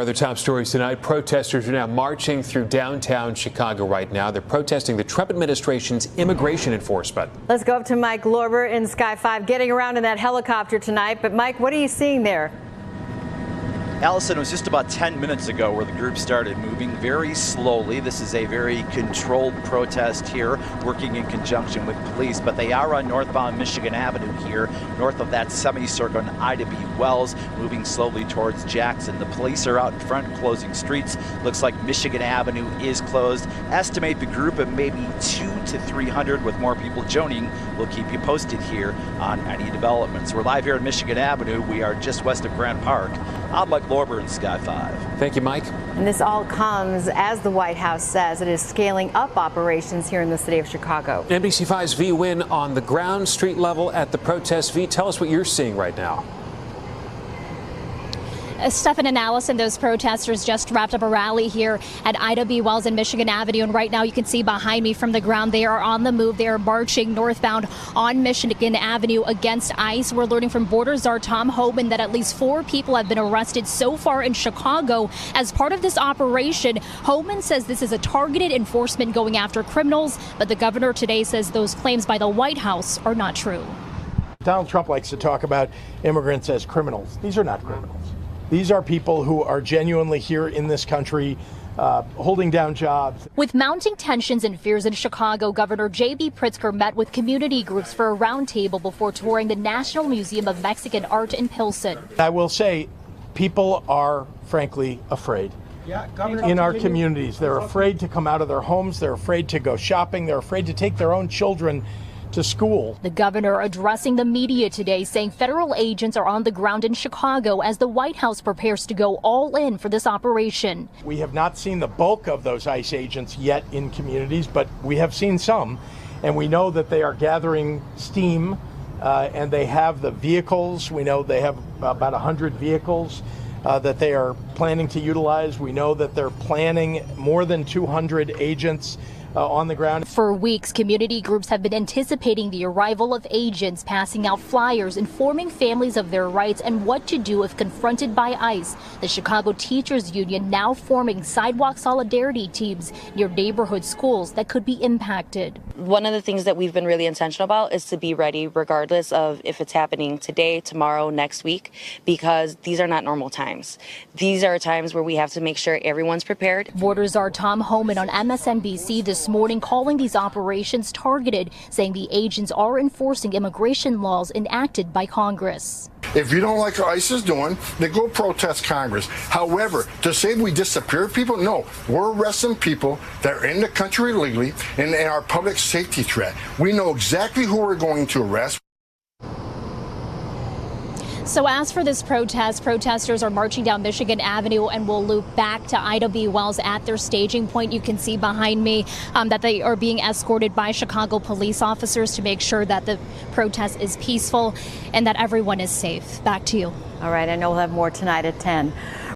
Other top stories tonight. Protesters are now marching through downtown Chicago right now. They're protesting the Trump administration's immigration enforcement. Let's go up to Mike Lorber in Sky 5, getting around in that helicopter tonight. But Mike, what are you seeing there? Allison, it was just about 10 minutes ago where the group started moving very slowly. This is a very controlled protest here, working in conjunction with police, but they are on northbound Michigan Avenue here, north of that semicircle on Ida B. Wells, moving slowly towards Jackson. The police are out in front, closing streets. Looks like Michigan Avenue is closed. Estimate the group of maybe 200 to 300 with more people joining. We'll keep you posted here on any developments. We're live here on Michigan Avenue. We are just west of Grant Park. I'm Mike Lorber in Sky 5. Thank you, Mike. And this all comes as the White House says it is scaling up operations here in the city of Chicago. NBC5's V Win on the ground, street level at the protest. V, tell us what you're seeing right now. Stefan and Allison, those protesters just wrapped up a rally here at Ida B. Wells and Michigan Avenue. And right now you can see behind me from the ground, they are on the move. They are marching northbound on Michigan Avenue against ICE. We're learning from border czar Tom Homan that at least 4 people have been arrested so far in Chicago as part of this operation. Homan says this is a targeted enforcement going after criminals, but the governor today says those claims by the White House are not true. Donald Trump likes to talk about immigrants as criminals. These are not criminals. These are people who are genuinely here in this country, holding down jobs. With mounting tensions and fears in Chicago, Governor J.B. Pritzker met with community groups for a roundtable before touring the National Museum of Mexican Art in Pilsen. I will say, people are frankly afraid. In our communities, they're afraid to come out of their homes. They're afraid to go shopping. They're afraid to take their own children to school. The governor addressing the media today, saying federal agents are on the ground in Chicago as the White House prepares to go all in for this operation. We have not seen the bulk of those ICE agents yet in communities, but we have seen some, and we know that they are gathering steam, and they have the vehicles. We know they have about 100 vehicles that they are planning to utilize. We know that they're planning more than 200 agents on the ground. For weeks, community groups have been anticipating the arrival of agents, passing out flyers, informing families of their rights and what to do if confronted by ICE. The Chicago Teachers Union now forming sidewalk solidarity teams near neighborhood schools that could be impacted. One of the things that we've been really intentional about is to be ready regardless of if it's happening today, tomorrow, next week, because these are not normal times. These are times where we have to make sure everyone's prepared. Border czar Tom Homan on MSNBC this morning calling these operations targeted, saying the agents are enforcing immigration laws enacted by Congress. If you don't like what ICE is doing, then go protest Congress. However, to say we disappear people, no. We're arresting people that are in the country illegally and are public safety threat. We know exactly who we're going to arrest. So as for this protest, protesters are marching down Michigan Avenue and will loop back to Ida B. Wells at their staging point. You can see behind me that they are being escorted by Chicago police officers to make sure that the protest is peaceful and that everyone is safe. Back to you. All right, I know we'll have more tonight at 10.